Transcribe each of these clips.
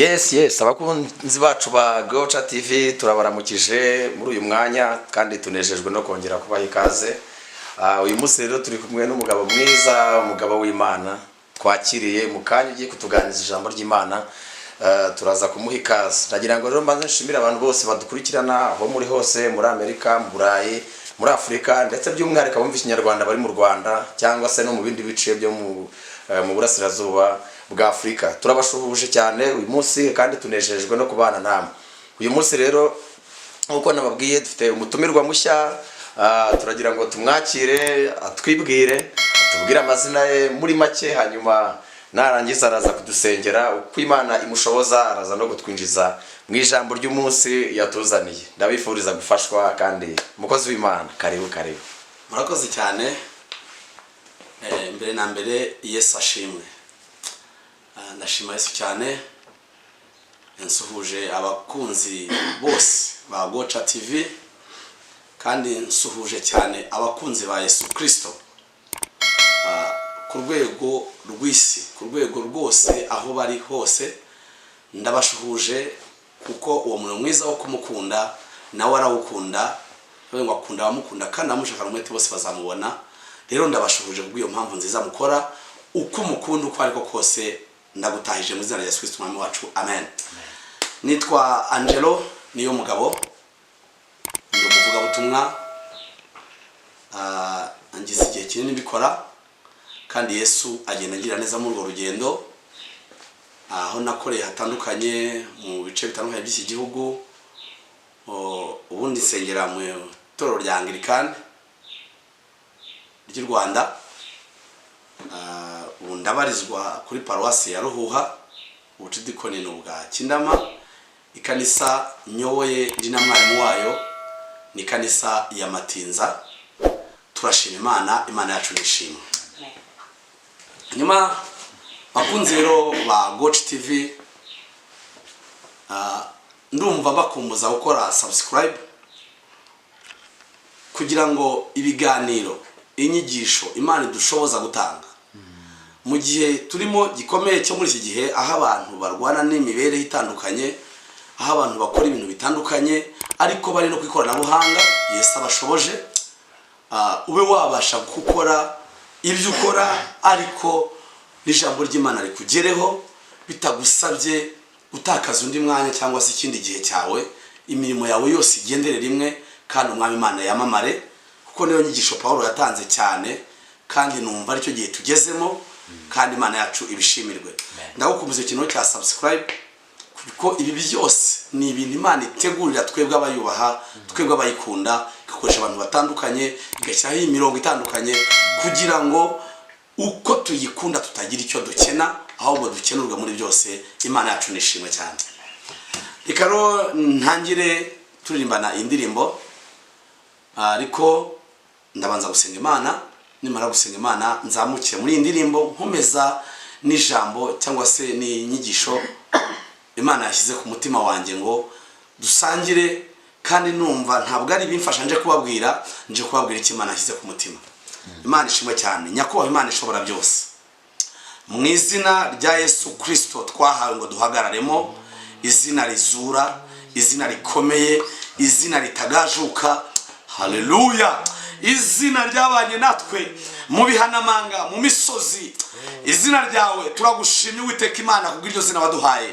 Yes abakunzi bacu ba Gocha TV turabaramukije muri uyu mwanya kandi tunejejwe no kongera kubaha ikaze. Uyu munsi rero turi kumwe n'umugabo mwiza, umugabo w'Imana twakiriye mu kanya ugiye kutuganiriza ijambo ry'Imana. Turaza kumuha ikaze. Ndagira ngo rero mbanze nshimire abantu bose badukurikirana aho muri hose, muri Amerika, mu Burayi, muri Afrika ndetse by'umwihariko bumva ikinyarwanda bari mu Rwanda cyangwa se no mu bindi bice byo mu burasirazuba bwa Afrika. Turabashuhuje cyane uyu munsi kandi tunejejwe no kubana namwe. Uyu munsi rero uko nababwiye dufite umutumirwa mushya, turagira ngo tumwakire atwibwire, atubwire amazina ye muri make, hanyuma narangiza araza kudusengera uko Imana imushoboza, araza no gutwinjiza mu ijambo ry'umunsi yatuzaniye. Ndabifuriza gufashwa kandi umukozi w'Imana karibu. Murakoze cyane. Mbere na mbere Yesu ashimwe. Ndashima Yesu cyane. Nsuhuje abakunzi bose ba Gocha TV kandi nsuhuje cyane abakunzi ba Yesu Kristo ku rwego rw'isi, ku rwego rwose aho bari hose. Ndabashuhuje kuko uwo muntu mwiza wo kumukunda nawe arawukunda, ngo akunda abamukunda kandi amushaka umwete bose bazamubona. Rero ndabashuhuje kubw'iyo mpamvu nziza mukora, uko mukunda uko ariko kose. Ndagutahije mu izina rya Yesu Kristo umwami wacu, amen. Nitwa Angelot NIYOMUGABO, ndi umuvugabutumwa, angize igihe kinini mbikora kandi Yesu agenda agira neza muri urwo rugendo. Aho nakoreye hatandukanye mu bice bitandukanye by'iki gihugu. Ubundi nsengera mu itorero rya Anglikani ry'u Rwanda. Ndabarizwa kuri paruwasi ya Ruhuha, ubucidikoni bwa Kindama. Ikanisa nyoboye ndi na mwarimu wayo ni kanisa ya Matinza. Turashima Imana, Imana yacu nishimwe. Nyuma bakunzi rero ba Gocha TV, ndumva bakumbuza gukora subscribe kugira ngo ibiganiro, inyigisho Imana idushoboza gutanga mu gihe turimo gikomeye cyo muri iki gihe, aho abantu barwana n'imibereho itandukanye, aho abantu bakora ibintu bitandukanye ariko bari no kwikoranabuhanga. Yesu abashoboje ube wabasha gukora ibyo ukora ariko n'ijambo ry'Imana rikugereho bitagusabye gutakaza undi mwanya cyangwa se ikindi gihe cyawe. Imirimo yawe yose igendere rimwe kandi umwami Imana yamamare, kuko niyo nyigisho Paulo yatanze cyane kandi numva aricyo gihe tugezemo kandi Imana yacu ibishimirwe. Ndagukumbuza ikintu cya subscribe kuko ibi byose ni ibintu Imana itegurira twebwe abayubaha, twebwe abayikunda, ikoresha abantu batandukanye, igashyiraho imirongo itandukanye kugira ngo uko tuyikunda tutagira icyo dukena, ahubwo dukenurwe muri byose. Imana yacu nishimwe cyane. Reka rero ntangire turirimbana indirimbo, ariko ndabanza gusenga Imana. Nimara gusenga Imana nzamukire muri indirimbo nkomeza n'ijambo cyangwa se n'inyigisho Imana yashyize ku mutima wanjye ngo dusangire, kandi numva ntabwo ari bimfasha nje kubabwira icyo Imana yashyize ku mutima. Imana ishimwe cyane. Nyakubahwa Imana ishobora byose, mu izina rya Yesu Kristo twahawe ngo duhagararemo, izina rizura, izina rikomeye, izina ritagajuka. Haleluya. Izina ryabanye natwe mu bihanamanga, mu misozi. Izina ryawe turagushimye Uwiteka Imana kubw'iryo zina waduhaye.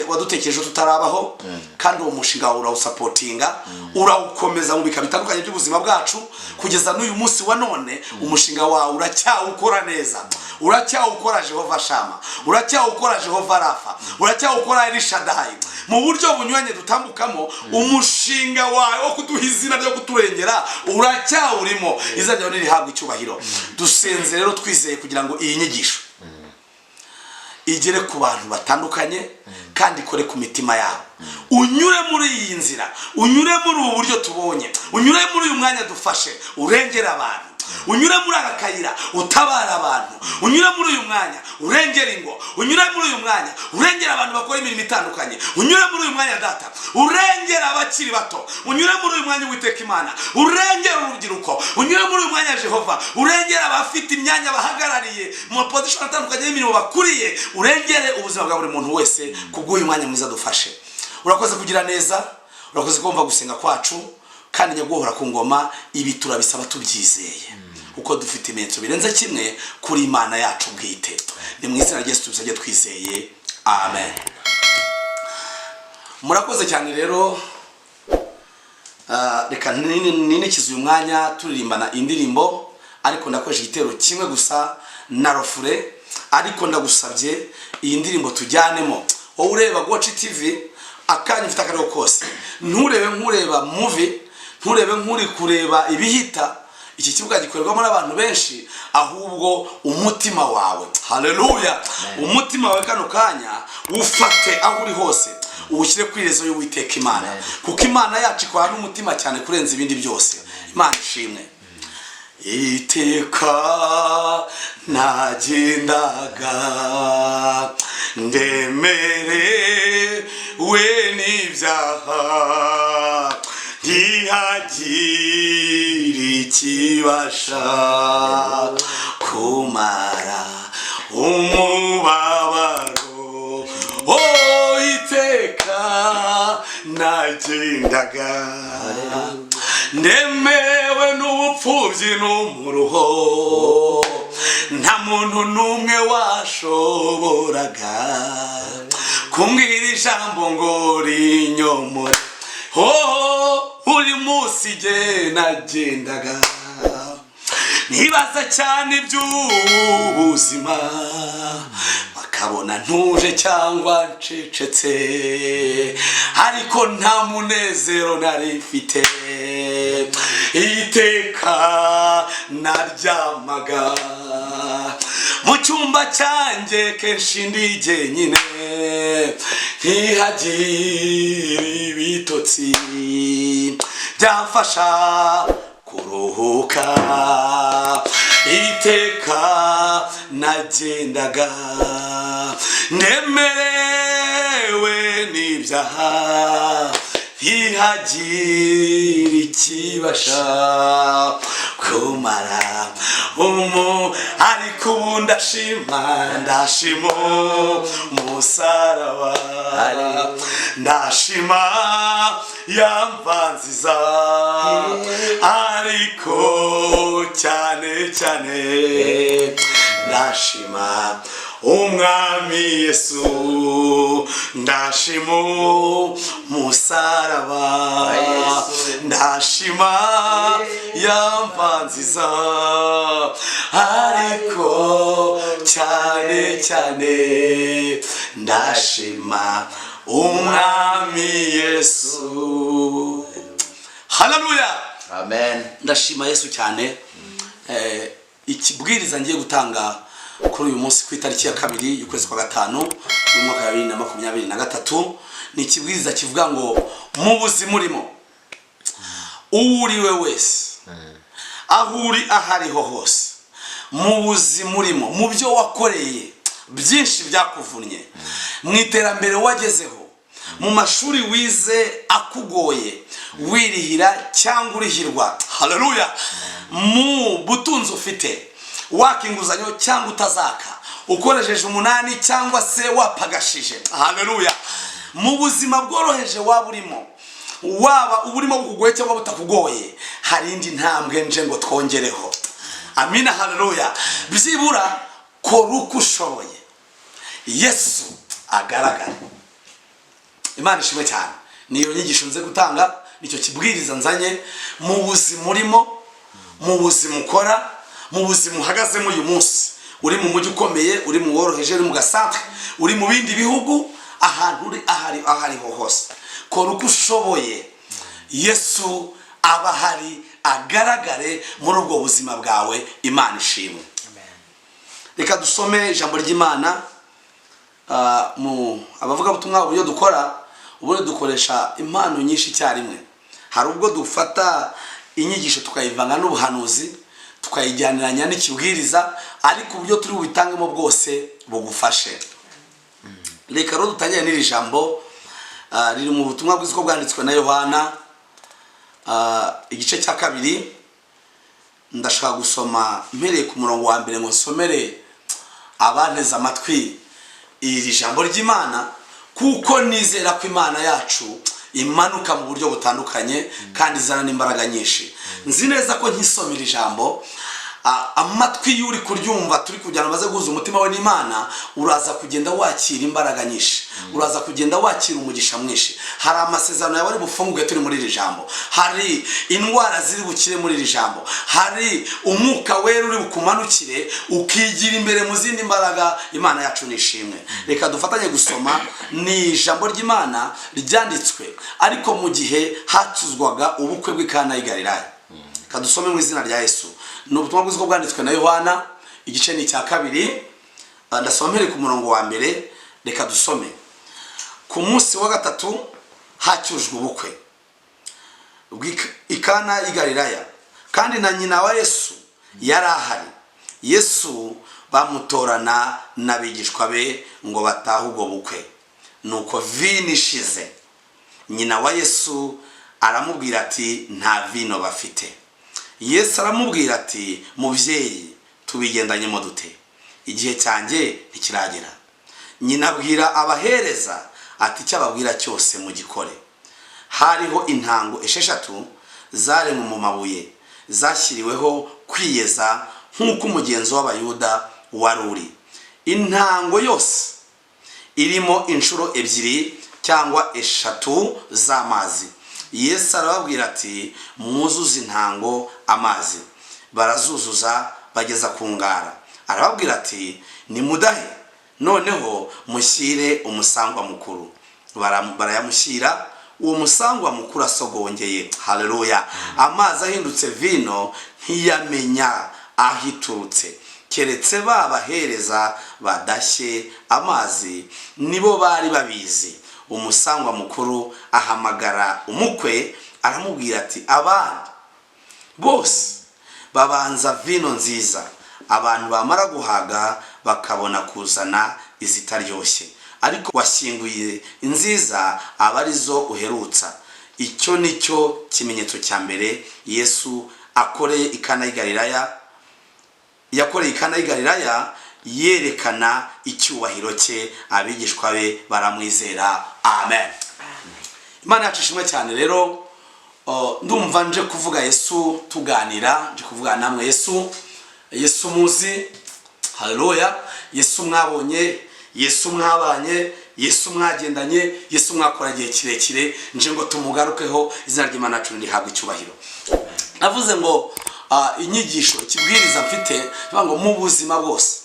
Wadutekereje tutarabaho kandi uwo mushinga wawe urawusapotinga, urawukomeza mu bika bitandukanye by'ubuzima bwacu kugeza n'uyu munsi wa none. Umushinga wawe uracyawukora neza, uracyawukora Jehova Shama, uracyawukora Jehova Rafa, uracyawukora Elishadai. Mu buryo bunyuranye dutambukamo, umushinga wawe wo kuduha izina ryo kuturengera uracyawurimo. Izina ryawe nirihabwe icyubahiro. Dusenze rero twizeye kugira ngo iyi nyigisho igere ku bantu batandukanye kandi ikore ku mitima yabo. Unyure muri iyi nzira, unyure muri ubu buryo tubonye, unyure muri uyu mwanya dufashe, urengera abantu unyure muri aka kayira utabara abantu, unyure muri uyu mwanya urengera ingo, unyure muri uyu mwanya urengera abantu bakora imirimo itandukanye, unyure muri uyu mwanya data urengera abakiri bato, unyure muri uyu mwanya Uwiteka Imana urengera urubyiruko, unyure muri uyu mwanya Jehova urengera abafite imyanya bahagarariye mu position atandukanye y'imirimo bakuriye, urengere ubuzima bwa buri muntu wese kubw'uyu mwanya mwiza dufashe. Urakoze kugira neza, urakoze kumva gusenga kwacu, kandi nyaguhora ku ngoma. Ibi turabisaba tubyizeye kuko dufite imetro birenze kimwe kuri Imana yacu bwite. Ni mu izina rya Yesu tubisabye twizeye, amen. Murakoze cyane rero. Reka ninikize uyu mwanya turirimbana indirimbo, ariko ndakoresha igitero kimwe gusa na rofure, ariko ndagusabye iyi ndirimbo tujyanemo. Wowe ureba Goci TV akanya ufite akarere kose, nturebe nkureba movie, nturebe nkuri kureba ibihita. Iki kibuga gikorerwamo n'abantu benshi, ahubwo umutima wawe, haleluya, umutima wawe kano kanya ufate aho uri hose, uwushyire ku iherezo y'Uwiteka Imana, kuko Imana yacu ikora n'umutima cyane kurenza ibindi byose. Imana ishimwe. Iteka nagendaga ndemerewe n'ibyaha, ntihagire ikibasha kumara umubabaro. Oh, iteka nagendaga ndemewe n'ubupfubyi n'umuruho, nta muntu n'umwe washoboraga kumbwira ijambo ngo rinyomore. Oh, buri munsi jye nagendaga nibaza cyane iby'ubuzima, bakabona ntuje cyangwa ncecetse, ariko nta munezero nari mfite. Iteka naryamaga mu cyumba cyanjye kenshi ndi jyenyine, ntihagire ibitotsi byamfasha kuruhuka. Iteka nagendaga ndemerewe n'ibyaha, ntihagire ikibasha kumara ariko ubu ndashima umusaraba, ndashima yamva nziza, ariko cyane cyane ndashima umwami Yesu, ndashima umusaraba, ndashima yamva nziza, ariko cyane cyane ndashima umwami Yesu. Haleluya, amen. Ndashima Yesu cyane. Ikibwiriza ngiye gutanga kuri uyu munsi ku itariki ya 2 y'ukwezi kwa 5 mu mwaka wa 2023 ni ikibwiriza kivuga ngo mu buzima urimo, uriwe wese, aho uri ahariho hose, mu buzima urimo, mu byo wakoreye byinshi byakuvunnye, mu iterambere wagezeho, mu mashuri wize akugoye, wirihira cyangwa urihirwa, haleluya, mu butunzi ufite, wakinguzanyo cyangwa utazaka, ukoresheje umunani cyangwa se wapagashije, haleluya, mu buzima bworoheje waba urimo, waba uburimo bukugoye cyangwa butakugoye, hari indi ntambwe nje ngo twongereho. Amina, haleluya. Bizibura kora uko ushoboye, Yesu agaragara. Imana ishimwe cyane. Niyo nyigisho nze gutanga, nicyo kibwiriza nzanye. Mu buzima urimo, mu buzima ukora, mu buzima uhagazemo uyu munsi, uri mu mujyi ukomeye, uri mu woroheje, uri mu gasantre, uri mu bindi bihugu, ahantu uri ahariho hose, kora uko ushoboye, Yesu aba hari agaragare muri ubwo buzima bwawe. Imana ishimwe. Reka dusome ijambo ry'Imana. Mu abavuga butumwa uburyo dukora, uburyo dukoresha impano nyinshi cyarimwe. Hari ubwo dufata inyigisho tukayivanga n'ubuhanuzi, tukayijyaniranya n'ikibwiriza, ariko uburyo turi bubitangemo bwose bugufashe. Reka rero dutangire n'iri jambo riri mu butumwa bwiza ko bwanditswe na Yohana igice cya 2. Ndashaka gusoma mpereye ku murongo wa mbere ngo nsomere abanteze amatwi iri jambo ry'Imana, kuko nizera ko Imana yacu imanuka mu buryo butandukanye kandi izana n'imbaraga nyinshi. Nzi neza ko nkisomera ijambo amatwi yuri kuryumva turi kujyana maze guhuza umutima we n'Imana, uraza kugenda wakira imbaraga nyinshi, uraza kugenda wakira umugisha mwinshi. Hari amasezerano yawe ari bufunguke turi muri iri jambo, hari indwara ziri bukire muri iri jambo, hari umwuka wera uri bukumanukire ukigira imbere mu zindi mbaraga. Imana yacu nishimwe. Reka dufatanye gusoma ni ijambo ry'Imana ryanditswe ariko mu gihe hatuzwaga ubukwe bw'Ikana y'i Galilaya. Kadusome mu izina rya Yesu. Ni ubutumwa bwiza bwanditswe na Yohana igice ni cya 2. Ndasoma ku murongo wa mbere. Reka dusome. Ku munsi wa gatatu hacyujwe ubukwe bw'Ikana y'i Galilaya, kandi na nyina wa Yesu yari ahari. Yesu bamutorana n'abigishwa be ngo batahe ubwo bukwe. Nuko vino ishize, nyina wa Yesu aramubwira ati nta vino bafite. Yesu aramubwira ati mubyeyi, tubigendanyemo dute? Igihe cyanjye ntikiragera. Nyina abwira abahereza ati cyababwira cyose mugikore. Hariho intango 6 zari mu mabuye zashyiriweho kwiyeza nk'uko umugenzo w'Abayuda wari uri. Intango yose irimo inshuro 2 cyangwa 3 z'amazi. Yesu arababwira ati mwuzuze intango amazi. Barazuzuza bageza ku ngara. Arababwira ati nimudahe, noneho mushyire umusangwa mukuru. Barayamushyira. Uwo musangwa mukuru asogongeye, haleluya, amazi ahindutse vino ntiyamenya ahiturutse, keretse babahereza badashye amazi nibo bari babizi. Umusangwa mukuru ahamagara umukwe aramubwira ati abandi bose babanza vino nziza, abantu bamara guhaga bakabona kuzana izitaryoshye, ariko washyinguye inziza aba arizo uherutsa. Icyo nicyo kimenyetso cya mbere Yesu akoreye Ikana y'i Galilaya, yakoreye Ikana y'i Galilaya yerekana icyubahiro cye. Abigishwa be baramwizera. Amen. Imana yacu ishimwe cyane. Rero ndumva nje kuvuga Yesu, tuganira, nje kuvuga namwe Yesu. Yesu muzi, haleluya. Yesu mwabonye, Yesu mwabanye, Yesu mwagendanye, Yesu mwakora igihe kirekire. Nje ngo tumugarukeho, izina ry'Imana yacu rihabwe icyubahiro. Navuze ngo inyigisho, ikibwiriza mfite ngo mu buzima bwose,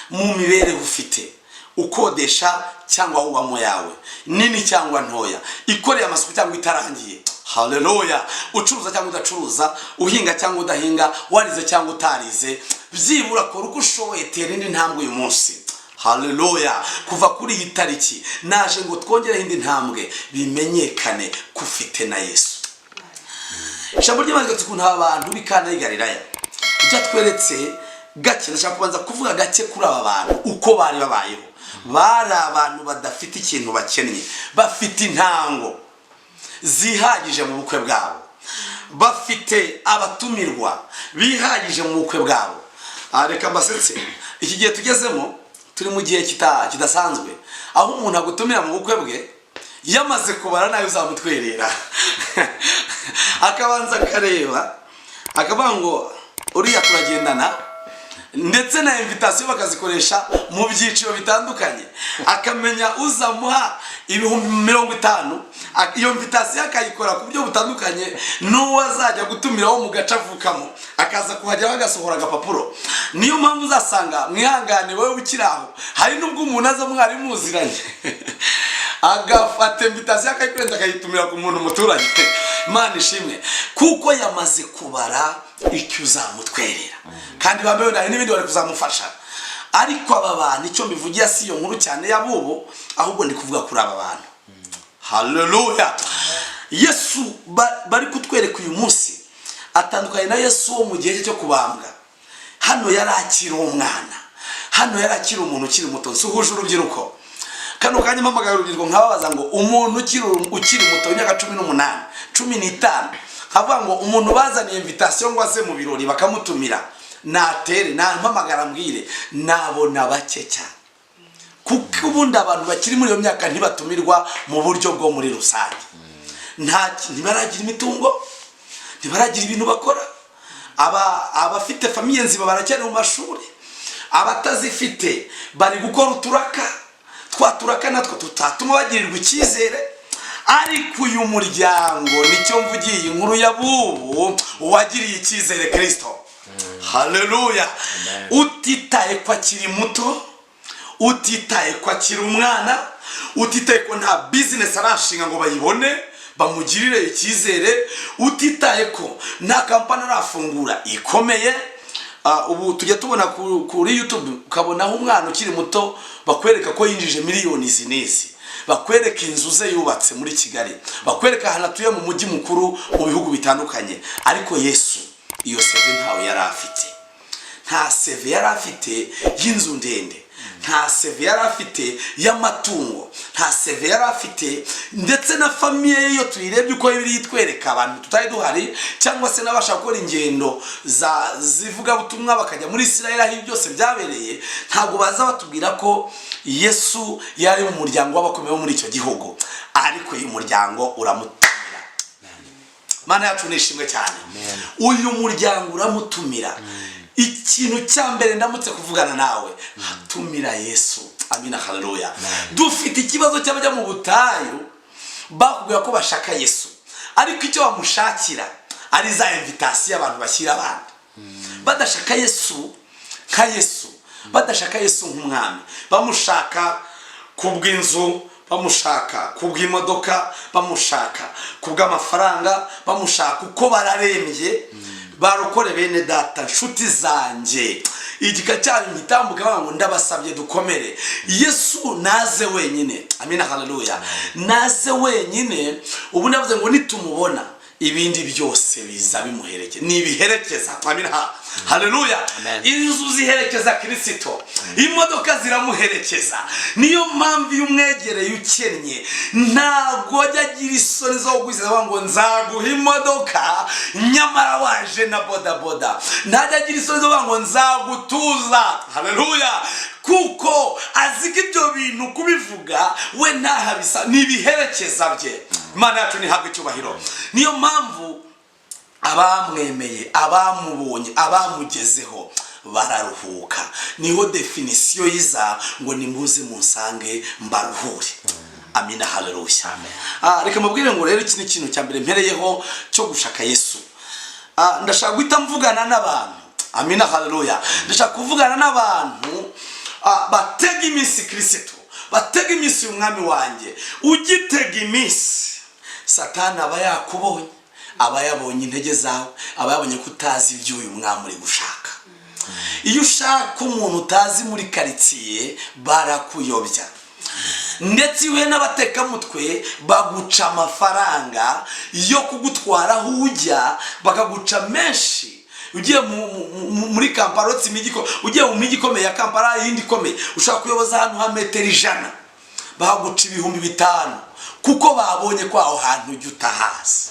mu mibereho ufite, ukodesha cyangwa ubamo yawe, nini cyangwa ntoya, ikoreye amasuku cyangwa itarangiye, haleluya, ucuruza cyangwa udacuruza, uhinga cyangwa udahinga, warize cyangwa utarize, byibura kora uko ushoboye, tera indi ntambwe uyu munsi, haleluya. Kuva kuri iyi tariki naje ngo twongere indi ntambwe, bimenyekane kufite na Yesu. Ijambo ry'Imana rikuntu abantu b'Ikana y'i Galilaya byatweretse gake. Ndashaka kubanza kuvuga gake kuri aba bantu uko bari babayeho. Bari abantu badafite ikintu bakennye, bafite intango zihagije mu bukwe bwabo, bafite abatumirwa bihagije mu bukwe bwabo. Reka mbasetse, iki gihe tugezemo turi mu gihe kidasanzwe, aho umuntu agutumira mu bukwe bwe yamaze kubara nayo uzamutwerera akabanza akareba akavuga ngo uriya turagendana, ndetse na invitation bakazikoresha mu byiciro bitandukanye, akamenya uzamuha ibihumbi 50. Iyo invitation akayikora ku buryo butandukanye n'uwo azajya gutumiraho mu gace avukamo, akaza kuhajya bagasohora agapapuro. Niyo mpamvu uzasanga mwihangane wowe ukiraho, hari nubwo umuntu aza mwari muziranye agafata invitation akayikurenda akayitumira ku muntu muturanye. Imana ishimwe, kuko yamaze kubara icyo uzamutwerera, kandi bambaye nayo n'ibindi bari kuzamufasha. Ariko aba bantu icyo mbivugiye si yo nkuru cyane yabubo, ahubwo ndi kuvuga kuri aba bantu. Haleluya. Yesu bari kutwereka uyu munsi atandukanye na Yesu wo mu gihe cyo kubambwa. hano yarakira umwana, hano yarakira umuntu ukiri muto. Nsuhuje urubyiruko kano kanya mpamagara urubyiruko nkababaza ngo umuntu ukiri muto w'imyaka 18 15 havuga ngo umuntu bazaniye invitation ngo aze mu birori bakamutumira natere mpamagara mbwire nabona bake cyane, kuko ubundi abantu bakiri muri iyo myaka ntibatumirwa mu buryo bwo muri rusange. Ntibaragira imitungo, ntibaragira ibintu bakora. Abafite famiye nziba baracyari mu mashuri, abatazifite bari gukora uturaka, twaturaka natwo tutatuma bagirirwa icyizere. Ariko uyu muryango nicyo mvugiye inkuru ya bubu wagiriye icyizere Kristo. Haleluya. Utitaye ko akiri muto, utitaye ko akiri umwana, utitaye ko nta business arashinga ngo bayibone bamugirire icyizere, utitaye ko nta kampani arafungura ikomeye. Ubu tujya tubona kuri YouTube ukabonaho umwana ukiri muto bakwereka ko yinjije miliyoni zinezi, bakwereka inzu ze yubatse muri Kigali, bakwereka ahantu atuye mu mujyi mukuru mu bihugu bitandukanye. Ariko Yesu iyo seve ntawe yari afite. Nta seve yari afite y'inzu ndende, nta seve yari afite y'amatungo, nta seve yari afite ndetse na famiye yo tuyirebye uko biri yitwereka abantu tutari duhari, cyangwa se nabasha gukora ingendo zivuga butumwa bakajya muri Israel aho byose byabereye. Ntabwo baza batubwira ko Yesu yari mu muryango w'abakomeye muri icyo gihugu, ariko uyu muryango uramutumira. Mana yacu nishimwe cyane. Uyu muryango uramutumira. Ikintu cya mbere ndamutse kuvugana nawe, tumira Yesu. Amina, haleluya. Dufite ikibazo cy'abajya mu butayu bakubwira ko bashaka Yesu, ariko icyo bamushakira ari za invitation abantu bashyira abandi. Badashaka Yesu nka Yesu, badashaka Yesu nk'umwami, bamushaka kubw'inzu, bamushaka kubw'imodoka, bamushaka kubw'amafaranga, bamushaka uko bararembye. Barokore bene data, nshuti zanjye, igika cyanyu gitambuka ngo ndabasabye dukomere. Yesu naze wenyine. Amina, haleluya. Naze wenyine. Ubu navuze ngo nitumubona ibindi byose biza bimuhereke, nibiherekeza. Amina, haleluya. Inzu ziherekeza Kristo, imodoka ziramuherekeza. Niyo mpamvu y'umwegereye ukennye ntabwo agira isoni zo kugwiza ngo nzaguha imodoka nyamara waje na boda. Ntajya agira isoni zo ngo nzagutuza. Haleluya. Kuko aziko ibyo bintu kubivuga we ntahabisa, nibiherekeza bye. Imana yacu nihabwe icyubahiro. Niyo mpamvu abamwemeye, abamubonye, abamugezeho bararuhuka. Niho definisiyo yiza ngo nimuze munsange mbaruhure. Amina, haleluya. Reka mubwire ngo rero iki ni ikintu cya mbere mpereyeho cyo gushaka Yesu. Ndashaka guhita mvugana n'abantu. Amina, haleluya. Ndashaka kuvugana n'abantu batega iminsi Kristo, batega iminsi umwami wanjye. Ugitega iminsi Satani aba yakubonye, aba yabonye intege zawe, aba yabonye ko utazi ibyo uyu mwami uri gushaka. Iyo ushaka umuntu utazi muri karitsiye barakuyobya, ndetse iwe n'abatekamutwe baguca amafaranga yo kugutwara aho ujya, bakaguca menshi. Ugiye muri Kampala, ugiye mu migi ikomeye ya Kampala yindi ikomeye, ushaka kuyoboza ahantu ha metero 100 baguca 5,000 kuko babonye ko aho hantu ujya utahazi.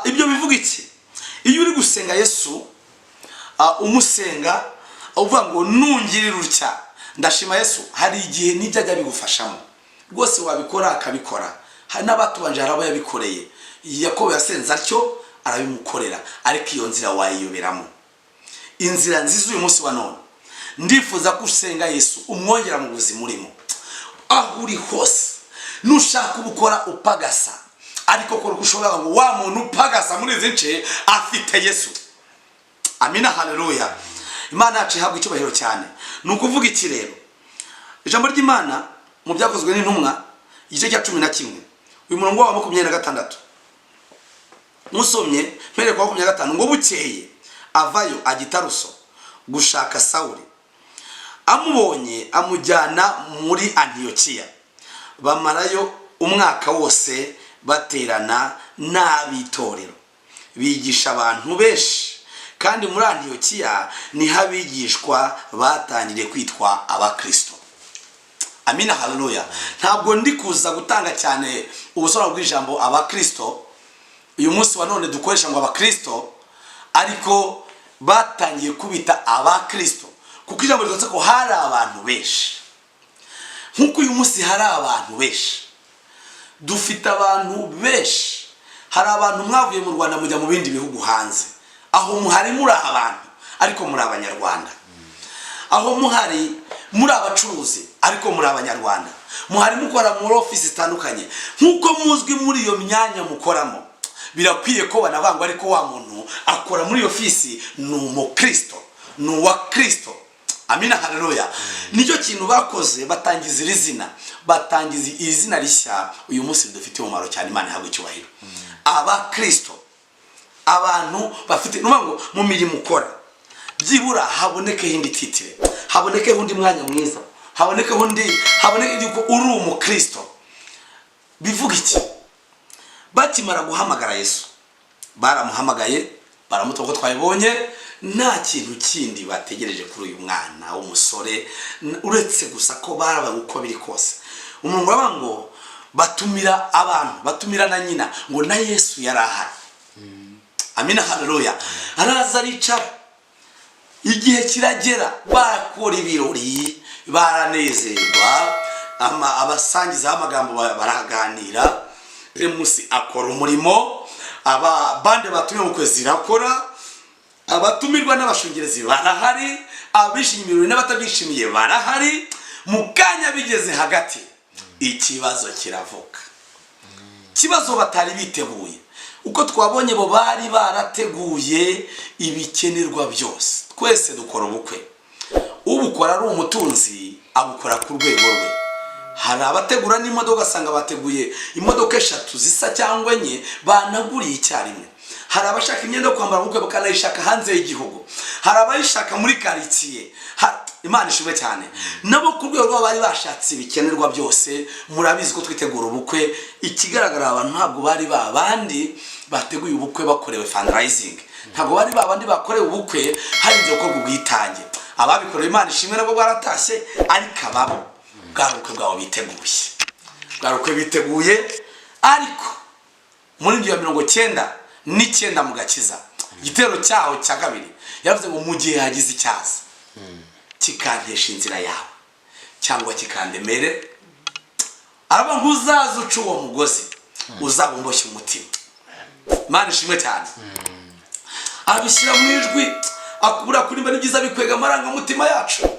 Ibyo bivuga iki? Iyo uri gusenga Yesu, umusenga uvuga ngo nungirira utya ndashima Yesu, hari igihe nijyaga bigufashamo rwose wabikora akabikora. Hari n'abatubanje harabo yabikoreye. Yakobo yasenze atyo arabimukorera, ariko iyo nzira wayiyoberamo. Inzira nziza uyu munsi wa none ndifuza ko usenga Yesu umwongera mu buzima urimo. Aho uri hose nushaka ubukora upagasa, ariko kora ushobora ngo wa muntu upagasa muri izi nce afite Yesu. Amina, haleluya. Imana yacu ihabwe icyubahiro cyane. Nukuvuga iki rero? Ijambo ry'Imana mu byakozwe n'intumwa igice cya 11 uyu murongo wa 26 musomye mpere kwa 25 ngo bukeye avayo agitaruso gushaka Sawuli, amubonye amujyana muri Antiyokiya. Bamarayo umwaka wose baterana n'abitorero, bigisha abantu benshi kandi muri Antiyokiya niho abigishwa batangiriye kwitwa abakristo. Amina, haleluya. Ntabwo ndi kuza gutanga cyane ubusobanuro bw'ijambo abakristo uyu munsi wa none dukoresha ngo abakristo, ariko batangiye kubita abakristo kuko ijambo rivuze ko hari abantu benshi. Nkuko uyu munsi hari abantu benshi, dufite abantu benshi. Hari abantu mwavuye mu Rwanda mujya mu bindi bihugu hanze, aho muhari muri abantu ariko muri abanyarwanda. Aho muhari muri abacuruzi ariko muri abanyarwanda. Muhari mukora muri office zitandukanye, nkuko muzwi muri iyo myanya mukoramo. Birakwiye ko banavangwa ariko wa muntu akora muri office ni umukristo, ni uwa Kristo. Amina, haleluya. Nicyo kintu bakoze, batangiza izina, batangiza izina rishya uyu munsi dufite umumaro cyane. Imana ihabwe icyubahiro. Abakristo, abantu bafite numango mu mirimo ukora, byibura haboneke hindi titire, haboneke hundi mwanya mwiza, haboneke yuko uri umukristo. Bivuga iki? Bakimara guhamagara Yesu, baramuhamagaye, baramutoka twabibonye, nta kintu kindi bategereje kuri uyu mwana w'umusore uretse gusa ko baraba uko biri kose. Umuntu wabango batumira abantu, batumira na nyina ngo na Yesu yarahari. Amina, haleluya. Araza aricara, igihe kiragera, bakora ibirori, baranezerwa, abasangiza amagambo baraganira. Remusi akora umurimo, abande batumiwe mu kwezi rakora, abatumirwa n'abashungerezi barahari, abishimiye n'abatabishimiye barahari. Mukanya bigeze hagati, ikibazo kiravuka. Kibazo batari biteguye. Uko twabonye bo bari barateguye ibikenerwa byose. Twese dukora ubukwe. Ubukora ari umutunzi, abukora ku rwego rwe. Hari abategura n'imodoka, asanga bateguye imodoka 3 zisa cyangwa 4 banaguriye icyarimwe. Hari abashaka imyenda yo kwambara ubukwe bakanayishaka hanze y'igihugu. Hari abayishaka muri quartier. Imana ishimwe cyane. Nabo ku rwego rwabo bari bashatse ibikenerwa byose. Murabizi ko twitegura ubukwe, ikigaragara abantu ntabwo bari babandi bateguye ubukwe bakorewe fundraising. Ntabwo bari babandi bakorewe ubukwe harinze ko bwitange. Ababikoreye Imana ishimwe nabo baratashe, ariko ababo bwarukwe bwabo biteguye. Bwarukwe biteguye, ariko muri 1999 mu gakiza, igitero cyaho cya kabiri yavuze ngo mu gihe hagize icyaza kikantesha inzira yawe cyangwa kikandemere, araba nguzaza uca uwo mugozi uzabumboshye umutima. Imana ishimwe cyane. Abishyira mu ijwi, akubura kurimba n'ibyiza bikwega amaranga mutima yacu,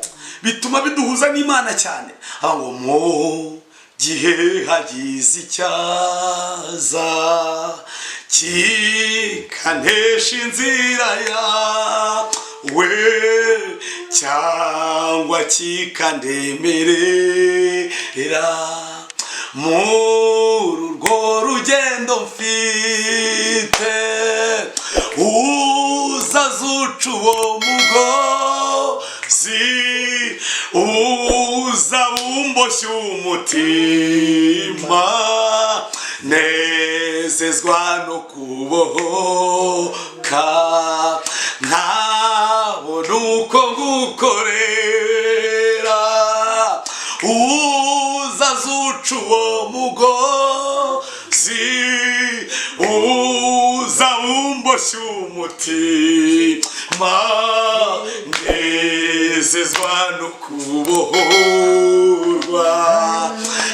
bituma biduhuza n'Imana cyane. Ngo mu gihe hagize icyaza kikantesha inzira yawe cyangwa kikandemerera, muri urwo rugendo mfite uzazuca uwo mugozi uzabumboshye umutima, nezezwa no kubohoka, nkabona uko ngukorera, uzazuca uwo mugozi uzabumboshye umutima, nezezwa no kubohorwa,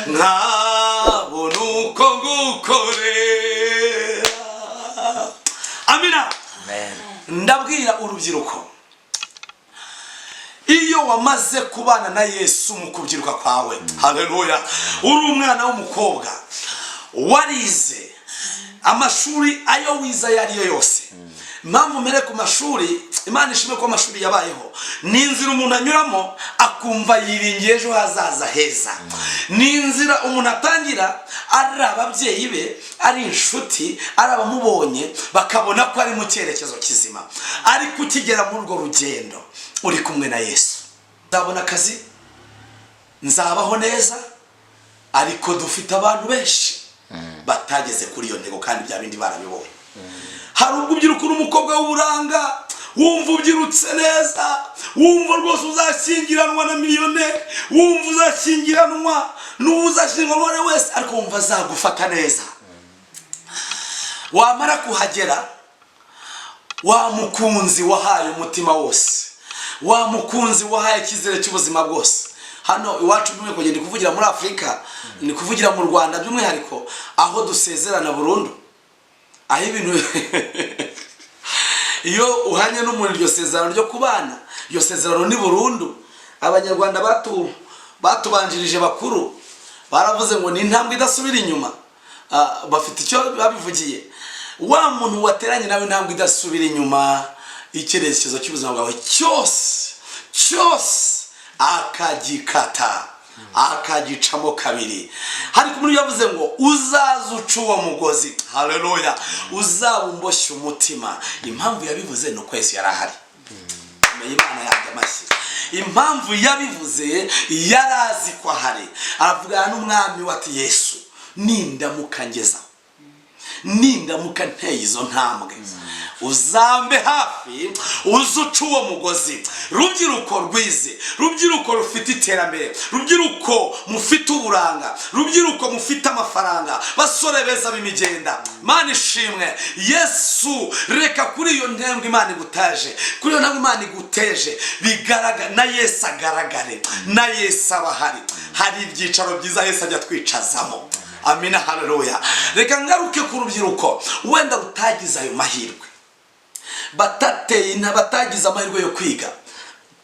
nkabona uko ngukorera. Amina. Ndabwira urubyiruko, iyo wamaze kubana na Yesu mu kubyiruka kwawe, haleluya, uri umwana w'umukobwa warize amashuri ayo wiza yariyo yose. Mpamvu mere ku mashuri, Imana ishimwe ko amashuri yabayeho, ni inzira umuntu anyuramo akumva yiringiye ejo hazaza heza. Ni inzira umuntu atangira ari ababyeyi be, ari inshuti, ari abamubonye bakabona ko ari mu cyerekezo kizima. Ariko ukigera muri urwo rugendo uri kumwe na Yesu, nzabona akazi, nzabaho neza, ariko dufite abantu benshi batageze kuri iyo ntego kandi bya bindi barabibonye. Hari ubwo ubyiruka n'umukobwa w'uburanga wumva ubyirutse neza, wumva rwose uzashyingiranwa na miliyoneri, wumva uzashyingiranwa n'uzashyingiranwa wese, ariko wumva azagufata neza. Wamara kuhagera, wa mukunzi wahaye umutima wose, wa mukunzi wahaye icyizere cy'ubuzima bwose. Hano iwacu by'umwihariko ndi kuvugira muri Afurika, ni kuvugira mu Rwanda by'umwihariko, aho dusezerana burundu, aho ibintu iyo uhanye n'umuntu iryo sezerano ryo kubana, iryo sezerano ni burundu. Abanyarwanda batubanjirije bakuru baravuze ngo ni intambwe idasubira inyuma. Bafite icyo babivugiye, wa muntu wateranye nawe intambwe idasubira inyuma, icyerekezo cy'ubuzima bwawe cyose akagikata, akagicamo kabiri. Hari kumuri yavuze ngo uzaza uca uwo mugozi, haleluya, uzabumboshye umutima. Impamvu yabivuze ni uko Yesu yari ahari. Imana yabye amashyi. Impamvu yabivuze yarazi ko ahari. Aravugana n'umwami wati Yesu, nindamuka ngezaho, nindamuka nteye izo ntambwe, uzambe hafi, uzuca uwo mugozi. Rubyiruko rwize, rubyiruko rufite iterambere, rubyiruko mufite uburanga, rubyiruko mufite amafaranga, basore beza b'imigenda, Imana ishimwe. Yesu, reka kuri iyo ntambwe Imana igutaje, kuri iyo ntambwe Imana iguteje, bigaragara na Yesu agaragare, na Yesu abahari. Hari ibyicaro byiza Yesu ajya twicazamo. Amina, haleluya. Reka ngaruke ku rubyiruko wenda rutagize ayo mahirwe, batagize amahirwe yo kwiga,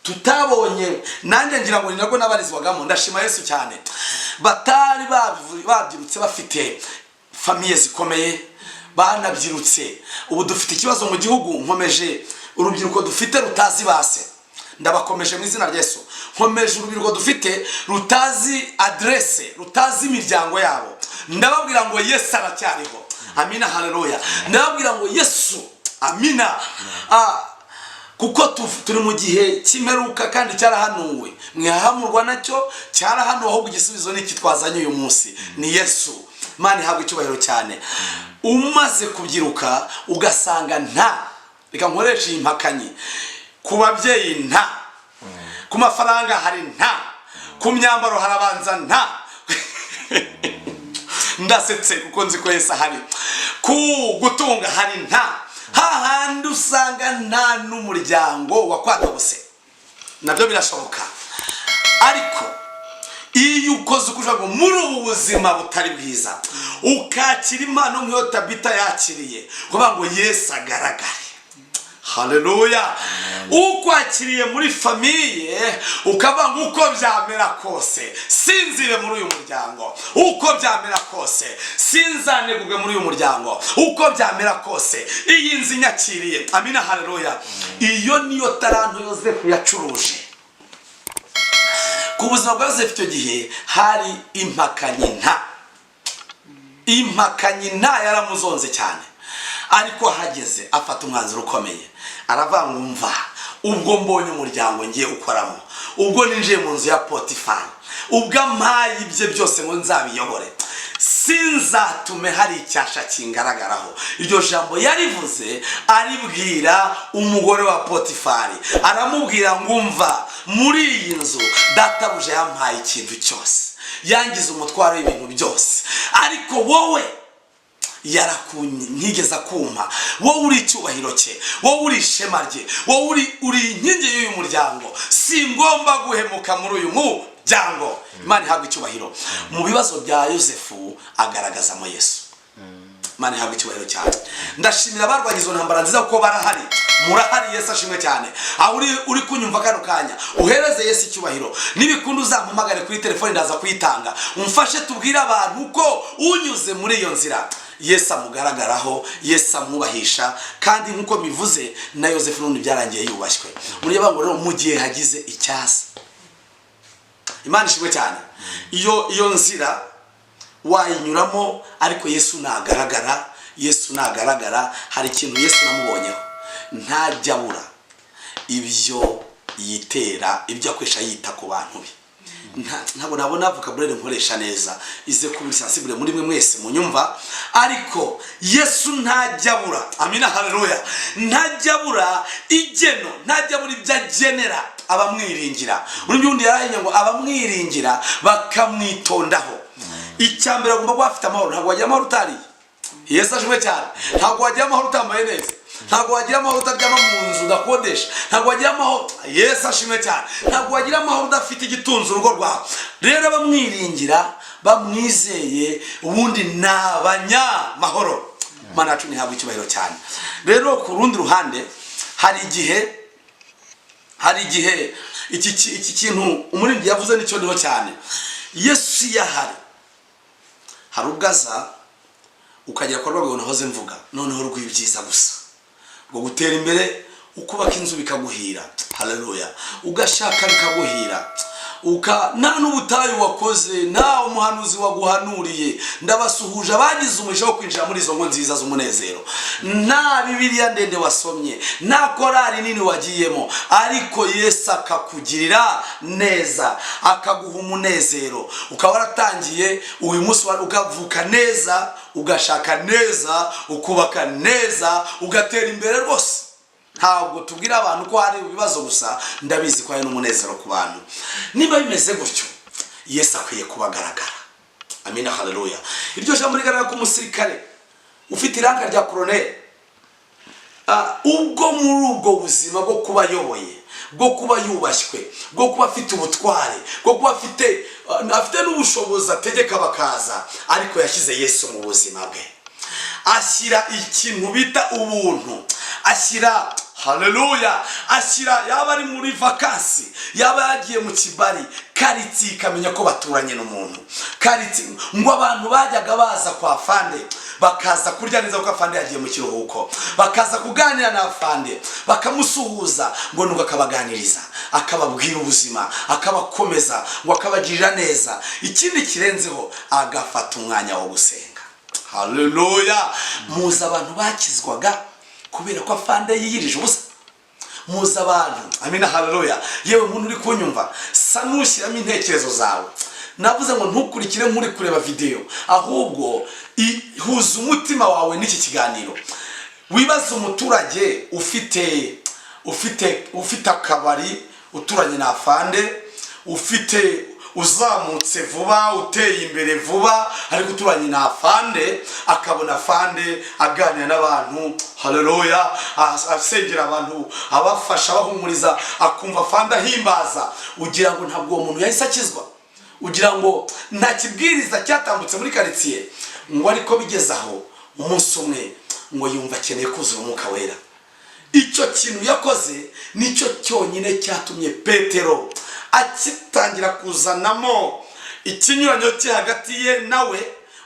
tutabonye, nanjye ngira ngo ni nabwo nabarizwagamo. Ndashima Yesu cyane. Batari babyirutse bafite famiye zikomeye, banabyirutse. Ubu dufite ikibazo mu gihugu, nkomeje urubyiruko dufite rutazi base, ndabakomeje mu izina rya Yesu. Nkomeje urubyiruko dufite rutazi adresse, rutazi imiryango yabo. Ndababwira ngo Yesu aracyariho. Amina, haleluya. Ndababwira ngo Yesu, amina. Kuko turi mu gihe cy'imperuka kandi cyarahanuwe. Mwahamurwa nacyo cyarahanuwe, ahubwo igisubizo ni iki twazanye uyu munsi, ni Yesu. Imana ihabwe icyubahiro cyane. Umaze kubyiruka ugasanga reka nkoresha impakanyi, ku babyeyi ku mafaranga hari ku myambaro harabanza ndasetse kuko nzi ko Yesu ahari, ku gutunga hari hahandi usanga n'umuryango wakwatobose. Nabyo birashoboka, ariko iyo ukoze uko ushaka muri ubu buzima butari bwiza, ukakira impano nk'iyo Tabita yakiriye, kuvuga ngo Yesu agaragare, haleluya. Ukwakiriye muri famiye, ukavuga ngo uko byamera kose sinzire muri uyu muryango, uko byamera kose sinzanegurwe muri uyu muryango, uko byamera kose iyi nzi nyakiriye. Amina, haleluya. Iyo niyo taranto Yosefu yacuruje. Ku buzima bwa Yosefu icyo gihe hari impakanyi yaramuzonze cyane, ariko hageze afata umwanzuro ukomeye. Aravuga ngo umva, ubwo mbonye umuryango ngiye ukoramo, ubwo ninjiye mu nzu ya Potifari, ubwo ampaye ibye byose ngo nzabiyobore, sinzatume hari icyasha kingaragaraho. Iryo jambo yarivuze aribwira umugore wa Potifari. Aramubwira ngo umva, muri iyi nzu databuja yampaye ikintu cyose, yangize umutwaro w'ibintu byose, ariko wowe ntigeze kumpa. Wowe uri icyubahiro cye, wowe uri ishema rye, wowe uri inkingi y'uyu muryango. Si ngomba guhemuka muri uyu muryango. Imana ihabwe icyubahiro. Mu bibazo bya Yosefu agaragazamo Yesu. Imana ihabwe icyubahiro cyane. Ndashimira abarwanya izo ntambara nziza kuko barahari. Murahari, Yesu ashimwe cyane. Aho uri kunyumva kano kanya, uhereze Yesu icyubahiro. Nibikunda uzampamagare kuri telefone, ndaza kuyitanga. Umfashe tubwire abantu uko unyuze muri iyo nzira Yesu amugaragaraho, Yesu amwubahisha. Kandi nkuko bivuze na Yosefu n'undi byarangiye yubashywe. Muri yabango rero mu gihe hagize icyasa, Imana ishimwe cyane. Iyo nzira wayinyuramo, ariko Yesu nagaragara, hari ikintu Yesu namubonyeho. Ntajya abura ibyo yitera, ibyo akwesha yita ku bantu be. ntabwo nabona vocabulary nkoresha neza ize kuba sensible muri mwe mwese munyumva, ariko Yesu ntajyabura, amina haleluya, ntajyabura igeno, ntajyabura ibyagenera abamwiringira. Urundi yarahinye ngo abamwiringira bakamwitondaho. Icyambere agomba kuba afite amahoro, ntabwo wagira amahoro utari. Yesu ashimwe cyane. Ntabwo wagira amahoro utambaye neza, ntabwo wagira amahoro utaryama mu nzu udakodesha, ntabwo wagira amahoro, Yesu ashimwe cyane, ntabwo wagira amahoro udafite igitunze urugo rwawe. Rero abamwiringira bamwizeye ubundi n'abanyamahoro. Mana yacu ntihabwe icyubahiro cyane. Rero ku rundi ruhande hari igihe iki kintu umuririmbyi yavuze nicyo niho cyane. Yesu yahari, hari ubwaza ukagera kwa rwego nahoze mvuga, noneho rw'ibyiza gusa ngo gutera imbere, ukubaka inzu bikaguhira, haleluya, ugashaka bikaguhira, nta n'ubutayu wakoze, nta umuhanuzi waguhanuriye, ndabasuhuje abagize umugisha wo kwinjira muri izo ngo nziza z'umunezero, nta bibiliya ndende wasomye, nta korari nini wagiyemo, ariko Yesu akakugirira neza, akaguha umunezero, ukaba waratangiye uyu munsi ukavuka neza, ugashaka neza, ukubaka neza, ugatera imbere rwose. Ntabwo tubwira abantu ko hari ibibazo gusa, ndabizi ko hari n'umunezero ku bantu. Niba bimeze gutyo, Yesu akwiye kubagaragara, amina haleluya. Iryo jambo rigaragara ku musirikare ufite iranga rya colonel, ubwo muri ubwo buzima bwo kuba yoboye, bwo kuba yubashywe, bwo kuba afite ubutware, bwo kuba afite n'ubushobozi ategeka bakaza, ariko yashyize Yesu mu buzima bwe, ashyira ikintu bita ubuntu, ashyira haleluya, ashyira yaba ari muri vakansi, yaba yagiye mu kibari, kariti ikamenya ko baturanye n'umuntu, kariti ngo abantu bajyaga baza kwa fande bakaza kurya neza kuko afande yagiye mu kiruhuko, bakaza kuganira na afande, bakamusuhuza, ngo nuko akabaganiriza, akababwira ubuzima, akabakomeza, ngo akabagirira neza. Ikindi kirenzeho agafata umwanya wo gusenga, haleluya. Muza abantu bakizwaga kubera ko afande yiyirije ubusa, muza abantu, amina haleluya. Yewe muntu uri kunyumva, sa nushyiramo intekerezo zawe, navuze ngo ntukurikire muri kureba video, ahubwo ihuza umutima wawe n'iki kiganiro. Wibaza umuturage ufite akabari, uturanye na afande, uzamutse vuba, uteye imbere vuba, ariko uturanye na afande, akabona afande aganira n'abantu, haleluya, asengera abantu, abafasha, abahumuriza, akumva afande ahimbaza, ugira ngo ntabwo uwo muntu yahise akizwa, ugira ngo nta kibwiriza cyatambutse muri karitsiye, ngo ariko bigeze aho umunsi umwe ngo yumva akeneye kuzura umwuka wera. Icyo kintu yakoze nicyo cyonyine cyatumye Petero akitangira kuzanamo ikinyuranyo cye hagati ye nawe.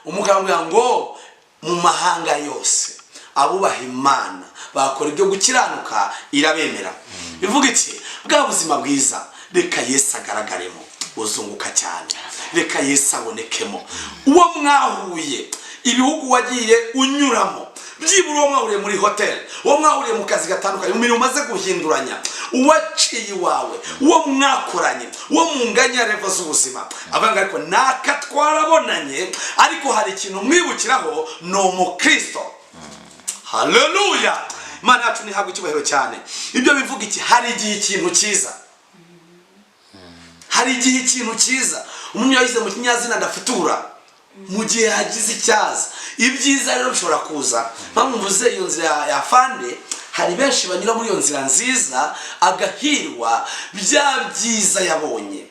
Umugabo ngo mu mahanga yose abubaha Imana bakora ibyo gukiranuka irabemera. Bivuga iki? Bwa buzima bwiza reka Yesu agaragaremo, uzunguka cyane, reka Yesu abonekemo. Uwo mwahuye, ibihugu wagiye unyuramo, byibura uwo mwahuriye muri hotel, uwo mwahuriye mu kazi gatandukanye, mu mirimo umaze guhinduranya, uwaciye iwawe, uwo mwakoranye, uwo munganya revo z'ubuzima, abanga ariko naka twarabonanye, ariko hari ikintu mwibukiraho, ni umukristo. Haleluya. Imana yacu ntihabwe icyubahiro cyane. Ibyo bivuga iki? Hari igihe ikintu cyiza, hari igihe ikintu cyiza umuntu yahize mu kinyazina ndafutura, mu gihe hagize icyaza. Ibyiza rero bishobora kuza, mpamvuze iyo nzira ya fande, hari benshi banyura muri iyo nzira nziza, agahirwa bya byiza yabonye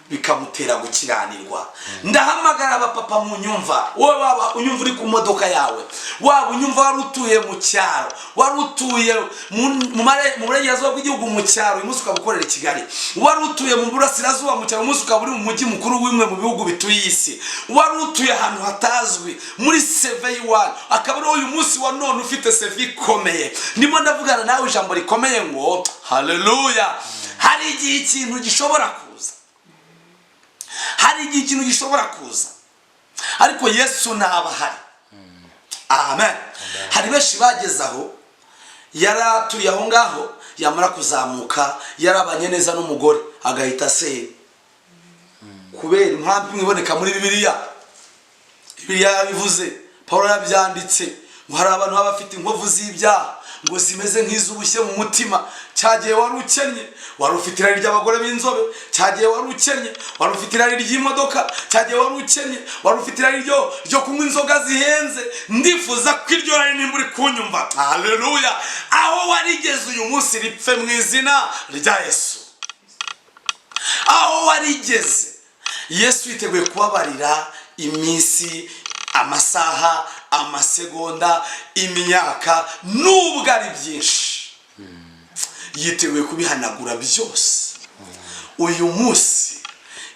bikamutera gukiranirwa. Ndahamagara abapapa mu nyumva, wowe waba unyumva uri ku modoka yawe, waba unyumva wari utuye mu cyaro, wari utuye mu burengerazuba bw'igihugu mu cyaro, uyu munsi ukabukorera i Kigali, wari utuye mu burasirazuba mu cyaro, uyu munsi ukaba uri mu mujyi mukuru w'imwe mu bihugu bituye isi, wari utuye ahantu hatazwi muri seve y'iwanyu, akaba ari uyu munsi wa none ufite seve ikomeye. Ndimo ndavugana nawe ijambo rikomeye ngo haleluya. Hari igihe ikintu gishobora kuza, hari igihe ikintu gishobora kuza, ariko Yesu ntaba ahari. Amen. Hari benshi bageze aho, yaratuye aho ngaho, yamara kuzamuka yarabanye neza n'umugore agahita se kubera impamvu iboneka muri Bibiliya yabivuze, Pawulo yabyanditse ngo hari abantu baba bafite inkovu z'ibyaha ngo zimeze nk'iz'ubushye mu mutima. Cyagiye wari ukennye, wari ufite irari ry'abagore b'inzobe. Cyagiye wari ukennye, wari ufite irari ry'imodoka. Cyagiye wari ukennye, wari ufite irari ryo kunywa inzoga zihenze. Ndifuza ko iryo rari nimba uri kunyumva, haleluya, aho warigeze uyu munsi ripfe mu izina rya Yesu. Aho warigeze, Yesu yiteguye kubabarira iminsi, amasaha, amasegonda, imyaka, nubwo ari byinshi. Yiteguye kubihanagura byose. Uyu munsi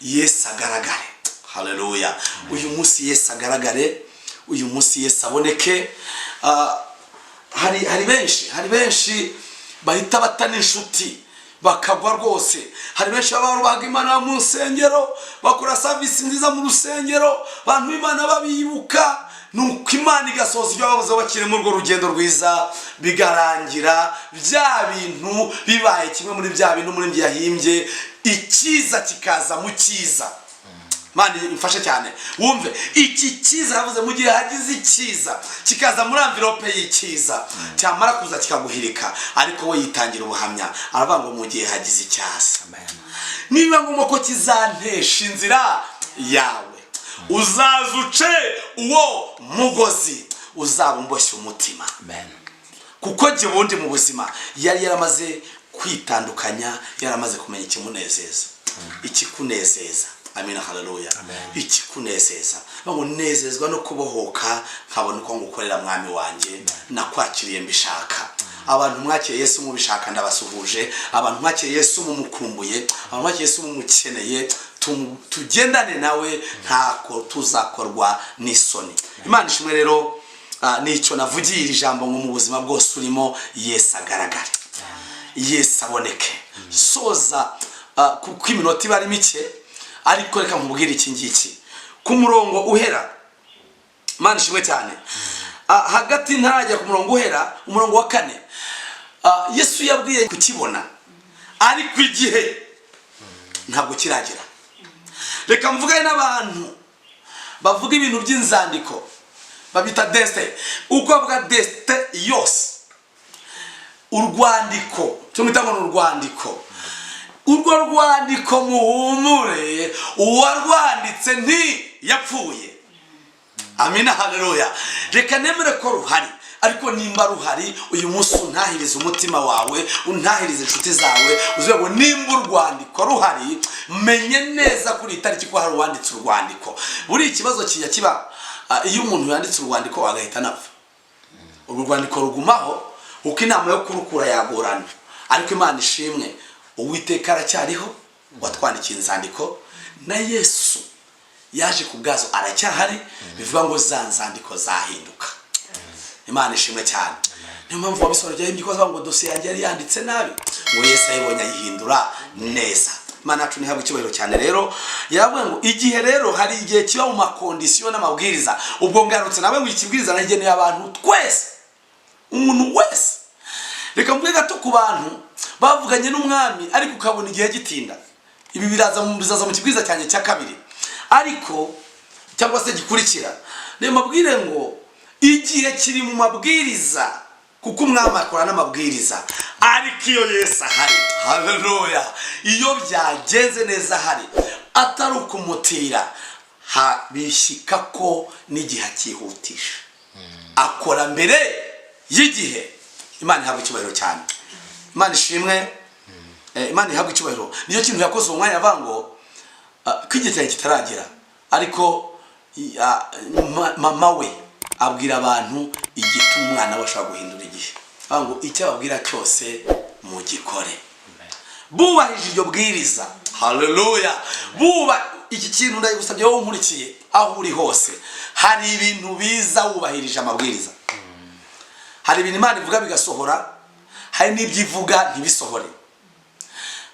Yesu agaragare, haleluya. Uyu munsi Yesu agaragare, uyu munsi Yesu aboneke. Hari benshi bahita batana inshuti bakagwa rwose. Hari benshi babaga Imana mu rusengero, bakora service nziza mu rusengero, abantu b'Imana babibuka, nuko Imana igasoza ibyo bavuze bakire mu rugendo rwiza, bigarangira bya bintu bibaye kimwe muri bya bintu muri yahimbye, ikiza kikaza mu kiza. Mani imfashe cyane wumve, iki kiza yavuze mu gihe hagize ikiza kikaza muri envelope y'ikiza, cyamara kuza kikaguhirika, ariko we yitangira ubuhamya aravuga ngo mu gihe hagize icyasa, niba ngombwa ko kizantesha inzira yawe, uzazuce uwo mugozi, uzabumboshye umutima. Kuko jye wundi mu buzima yari yaramaze kwitandukanya, yaramaze kumenya ikimunezeza, ikikunezeza. Amina, haleluya. Ikikunezeza, ngo nezezwa no kubohoka, nkabona uko ngukorera mwami wanjye, nakwakiriye mbishaka. Abantu mwakiriye Yesu mubishaka ndabasuhuje. Abantu mwakiriye Yesu mumukumbuye, abantu mwakiriye Yesu mumukeneye, tugendane nawe, ntako tuzakorwa n'isoni. Imana ishimwe rero. Nicyo navugiye iri jambo ngo mu buzima bwose urimo Yesu agaragare, Yesu aboneke. Soza kuko iminota iba ari mike, ariko reka nkubwire iki ngiki ku murongo uhera. Imana ishimwe cyane. Hagati ntarajya ku murongo uhera, umurongo wa 4, Yesu yabwiye kukibona, ariko igihe ntabwo kiragira. Reka mvugane n'abantu bavuga ibintu by'inzandiko, babita desite. Uko avuga desite yose, urwandiko cyo mwita ngo urwandiko, urwo rwandiko muhumure, uwarwanditse yapfuye. Amina, haleluya. Reka nemere ko ruhari, ariko nimba ruhari uyu munsi untahiriza umutima wawe, untahiriza inshuti zawe, uzuye ngo nimba urwandiko ruhari, menye neza kuri itariki ko hari uwanditse urwandiko. Buri ikibazo kijya kiba iyo umuntu yanditse urwandiko agahita napfa, urwandiko rugumaho, uko inama yo kurukura yagorana. Ariko Imana ishimwe, Uwiteka aracyariho, watwandikiye inzandiko, na Yesu yaje kubwazo aracyahari, bivuga ngo za nzandiko zahinduka. Imana ishimwe cyane. Niyo mpamvu wabisora byahimbye ikoza ngo dosiye yanjye yari yanditse nabi, ngo Yesu ayibonye ayihindura neza. Imana yacu nihabwe icyubahiro cyane. Rero yaravuga ngo igihe rero hari igihe kiba mu makondisiyo n'amabwiriza. Ubwo ngarutse nawe ngo ikibwiriza nageneye abantu twese, umuntu wese. Reka mvuge gato ku bantu bavuganye n'umwami ariko ukabona igihe gitinda. Ibi bizaza mu kibwiriza cyane cya kabiri, ariko cyangwa se gikurikira. Niyo mabwire ngo igihe kiri mu mabwiriza, kuko umwami akora n'amabwiriza, ariko iyo Yesu ahari, haleluya, iyo byagenze neza ahari, atari ukumutira, bishyika ko n'igihe akihutisha, akora mbere y'igihe. Imana ihabwe icyubahiro cyane. Imana ishimwe. Imana ihabwe icyubahiro. Niyo kintu yakoze umwanya avuga ngo ko igihe cyawe kitaragera, ariko mama we abwira abantu igituma umwana we ashobora guhindura igihe. Avuga ngo icyo ababwira cyose mugikore. Bubahije iryo bwiriza, haleluya. Iki kintu ndagusabye wowe nkurikiye aho uri hose, hari ibintu biza wubahirije amabwiriza. Hari ibintu Imana ivuga bigasohora, hari n'ibyo ivuga ntibisohore.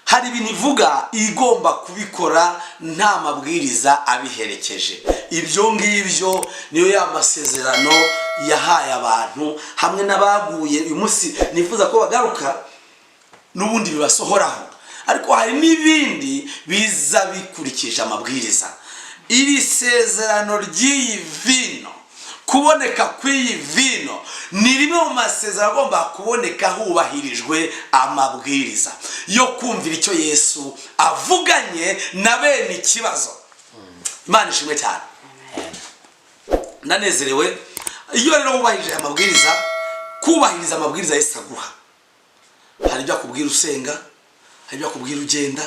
Hari ibintu ivuga igomba kubikora nta mabwiriza abiherekeje. Ibyo ngibyo niyo ya masezerano yahaye abantu, hamwe n'abaguye uyu munsi nifuza ko bagaruka n'ubundi bibasohoraho. ariko hari n'ibindi biza bikurikije amabwiriza. Iri sezerano ry'iyi vino, kuboneka kw'iyi vino ni rimwe mu masezerano agomba kuboneka hubahirijwe amabwiriza yo kumvira icyo Yesu avuganye na bene ikibazo. Imana ishimwe cyane. Nanezerewe iyo rero wubahirije amabwiriza, kubahiriza amabwiriza Yesu aguha. Hari ibyo akubwira usenga, hari ibyo akubwira ugenda,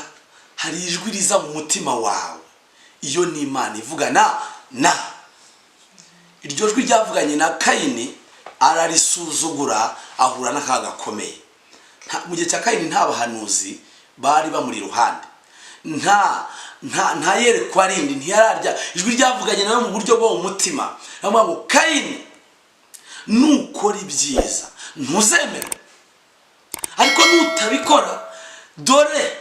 hari ijwi riza mu mutima wawe. Iyo ni Imana ivugana na. Iryo jwi ryavuganye na Kayini ararisuzugura, ahura n'akaga gakomeye. Mu gihe cya Kayini nta bahanuzi bari bamuri iruhande, nta yerekwa rindi, ntiyararya. Ijwi ryavuganye nawe mu buryo bwo mu mutima, avuga ngo Kayini, nukora ibyiza ntuzemere, ariko nutabikora dore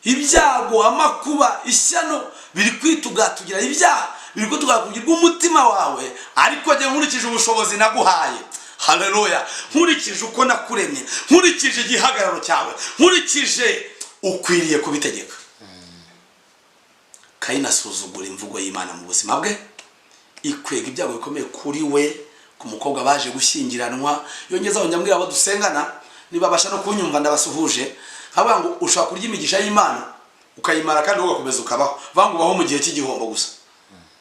ibyago, amakuba, ishyano biri kwitugatugira. Ibyaha biri kwitugatugira umutima wawe, ariko jye nkurikije ubushobozi naguhaye. Haleluya. Nkurikije uko nakuremye, nkurikije igihagararo cyawe, nkurikije ukwiriye kubitegeka. Kayini asuzugura imvugo y'Imana mu buzima bwe, ikwega ibyago bikomeye kuri we, ku mukobwa baje gushyingiranwa. Yongezaho nyambwira abo dusengana, nibabasha no kunyumva ndabasuhuje, haba ngo ushaka kurya imigisha y'Imana ukayimara kandi ugakomeza ukabaho. Vangu baho mu gihe cy'igihombo gusa.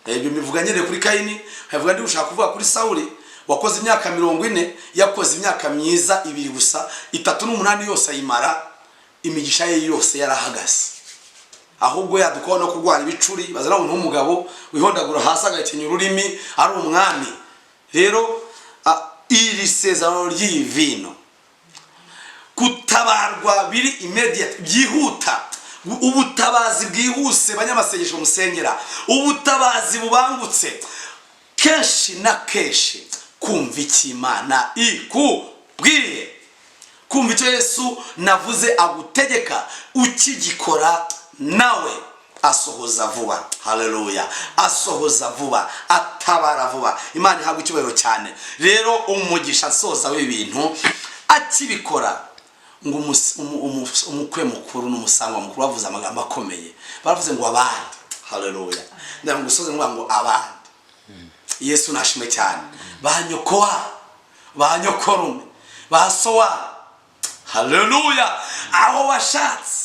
Ibyo mivuga nyene kuri Kayini, havuga ndi ushaka kuvuga kuri Sawuli wakoze imyaka 40, yakoze imyaka myiza 2 gusa, 38 yose ayimara imigisha ye yose yarahagaze. Ahubwo yadukono no kurwara ibicuri, bazana umuntu w'umugabo wihondagura hasi agakenya ururimi ari umwami. Rero iri sezerano ry'iyi vino, kutabarwa biri immediate, byihuta, ubutabazi bwihuse banyamasengesho musengera, ubutabazi bubangutse, kenshi na kenshi kumva ikimana ikubwiye, kumva icyo Yesu navuze agutegeka, ukigikora nawe asohoza vuba. Haleluya. Asohoza vuba, atabara vuba. Imana ihabwa icyubahiro cyane. Rero umugisha soza w'ibintu akibikora, ngo umukwe mukuru n'umusangwa mukuru bavuze amagambo akomeye, baravuze ngo abandi. Haleluya. Ndabona gusoza ngo abandi. Yesu nashimwe cyane. Banyokoa, banyokorume, basowa. Haleluya. Aho washatse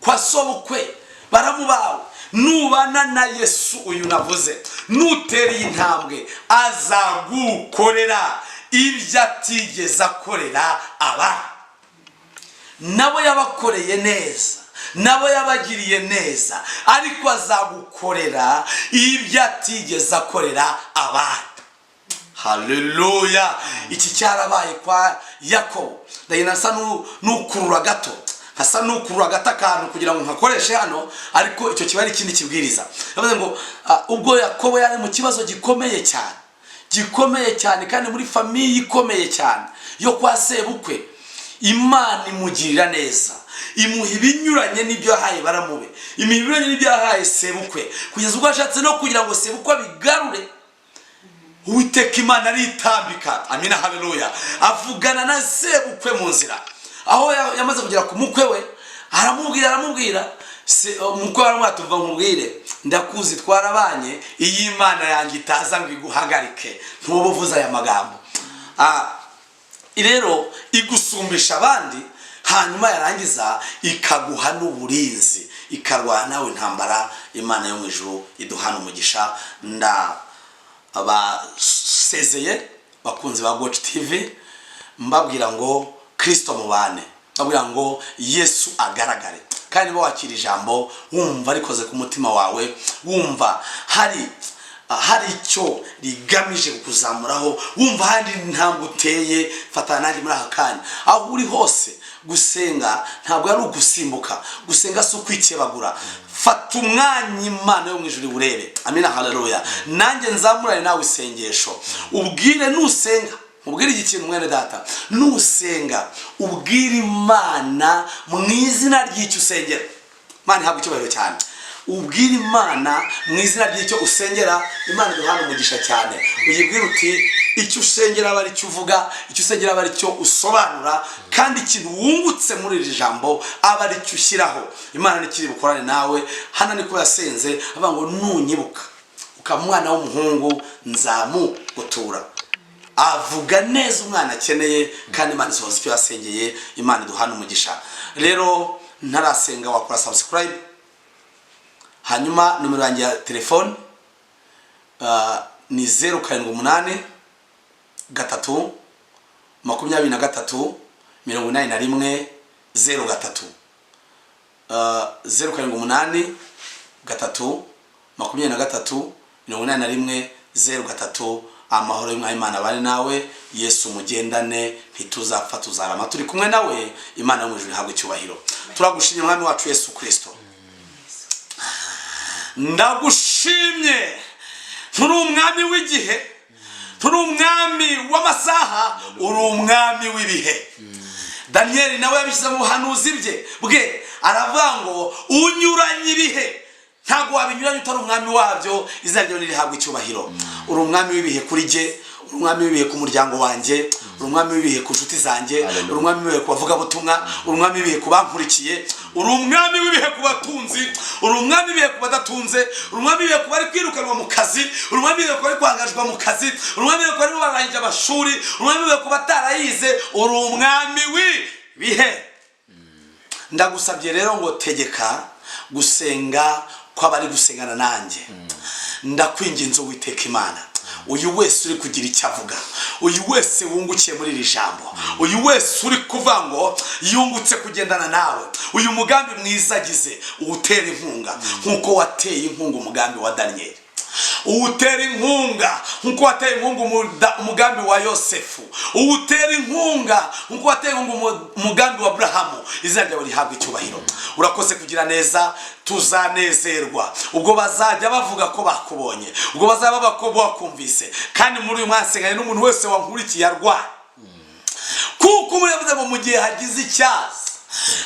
kwa sobukwe baramubawe, nubana na Yesu uyu navuze, nuteri intambwe azagukorera ibyo atigeze akorera aba. Nabo yabakoreye neza, nabo yabagiriye neza, ariko azagukorera ibyo atigeze akorera abandi. Haleluya. Iki cyarabaye kwa Yakobo. Ndayinasa nukurura gato, hasa nukurura gato akantu kugira ngo nkakoreshe hano, ariko icyo kiba ari ikindi kibwiriza. Yavuze ngo ubwo Yakobo yari mu kibazo gikomeye cyane kandi muri famiye ikomeye cyane yo kwa sebukwe, Imana imugirira neza, imuha ibinyuranye n'ibyo yahaye baramube, iminyuranye n'ibyo yahaye sebukwe, kugeza ubwo ashatse no kugira ngo sebukwe bigarure. Uwiteka Imana aritambika. Amina. Haleluya. Avugana na sebukwe mu nzira, aho yamaze kugera ku mukwe we, aramubwira umukwe aramwatuva nkubwire, ndakuzi twarabanye, iyi Imana yanjye itaza ngo iguhagarike ntubuvuza aya magambo. Rero igusumbisha abandi, hanyuma yarangiza ikaguha n'uburinzi, ikarwana nawe intambara. Imana yo mu ijuru iduhana umugisha. Abasezeye bakunzi ba Watch TV, mbabwira ngo Kristo mubane, mbabwira ngo Yesu agaragare, kandi bo wakira ijambo wumva rikoze ku mutima wawe, wumva hari icyo rigamije kukuzamuraho, wumva hari intambwe uteye. Fatana nanjye muri aka kanya, aho uri hose. Gusenga ntabwo ari ugusimbuka, gusenga si ukwikebagura. Fata umwanya Imana yo mu ijuru urebe. Amina. Haleluya. Nanjye nzamurane nawe isengesho, ubwire nusenga, ubwire iki kintu mwene data, nusenga ubwire Imana mu izina ry'icyo usengera. Imana ihabwa icyubahiro cyane. ubwire Imana mu izina ry'icyo usengera. Imana duhana umugisha cyane. Uyibwira uti icyo usengera aba ari cyo uvuga, icyo usengera aba ari cyo usobanura, kandi ikintu wungutse muri iri jambo aba ari cyo ushyiraho. Imana nikiri bukorane nawe. Hana niko yasenze avuga ngo nunyibuka ukaba umwana w'umuhungu nzamugutura. Avuga neza umwana akeneye, kandi Imana isohoza icyo yasengeye. Imana duhana umugisha. Rero ntarasenga wakora subscribe, hanyuma numero yanjye ya telefone ni 078 3 23 81 03 078 3 23 81 03. Amahoro y'Imana bari nawe. Yesu mugendane, ntituzapfa tuzarama turi kumwe nawe. Imana yo mu ijuru ihabwe icyubahiro. Turagushimye mwami wacu Yesu Kristo. Ndagushimye, nturi umwami w'igihe, nturi umwami w'amasaha, uri umwami w'ibihe. Daniel nawe yabishyize mu buhanuzi bwe aravuga ngo unyuranye ibihe ntago wabinyuranye utari umwami wabyo. Izina ryawe nirihabwe icyubahiro. Uri umwami w'ibihe kuri jye, uri umwami w'ibihe ku muryango wanjye, uri umwami w'ibihe ku nshuti zanjye, uri umwami w'ibihe ku bavuga butumwa, uri umwami w'ibihe ku bankurikiye, uri umwami w'ibihe ku batunzi, uri umwami w'ibihe ku badatunze, uri umwami w'ibihe ku bari kwirukanwa mu kazi, uri umwami w'ibihe ku bari kwangajwa mu kazi, uri umwami w'ibihe ku bari barangije amashuri, uri umwami w'ibihe ku batarayize, uri umwami w'ibihe. Ndagusabye rero ngo tegeka gusenga kw'abari gusengana nanjye. Ndakwinginze Uwiteka Imana, uyu wese uri kugira icyo avuga, uyu wese wungukiye muri iri jambo, uyu wese uri kuvuga ngo yungutse kugendana nawe, uyu mugambi mwiza agize uwutera inkunga nk'uko wateye inkunga umugambi wa Daniel, uwutera inkunga nk'uko wateye inkunga umugambi wa Yosefu, uwutera inkunga nk'uko wateye inkunga umugambi wa Abrahamu. Izina ryawe rihabwe icyubahiro. Urakoze kugira neza. Tuzanezerwa ubwo bazajya bavuga ko bakubonye, ubwo bazaba bavuga ko bakumvise, kandi muri uyu mwanya nsenganye n'umuntu wese wankurikiye arwaye, kuko umuyavuze ngo mu gihe hagize icyaza.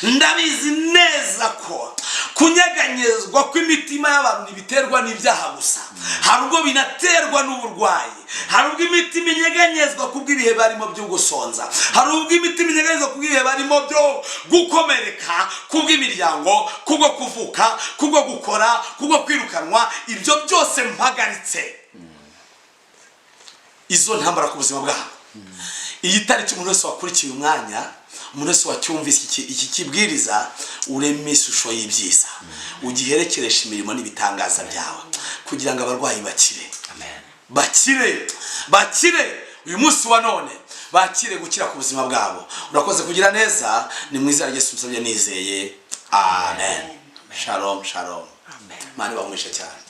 Ndabizi neza ko kunyeganyezwa kw'imitima y'abantu ntibiterwa n'ibyaha gusa, hari ubwo binaterwa n'uburwayi, hari ubwo imitima inyeganyezwa kubw'ibihe barimo byo gusonza, hari ubwo imitima inyeganyezwa kubw'ibihe barimo byo gukomereka, kubw'imiryango, kubwo kuvuka, kubwo gukora, kubwo kwirukanwa. Ibyo byose mpagaritse izo ntambara ku buzima bwabo. Iyi tariki umuntu wese wakurikiye umwanya, umuntu wese wacyumvise iki kibwiriza, ureme ishusho y'ibyiza, ugiherekeresha imirimo n'ibitangaza byawe, kugira ngo abarwayi bakire. Amen. Bakire uyu munsi wa none, bakire gukira ku buzima bwabo. Urakoze kugira neza. Ni mu izina rya Yesu nsabye nizeye. Amen. Shalom. Amen. Mani bamwishe cyane.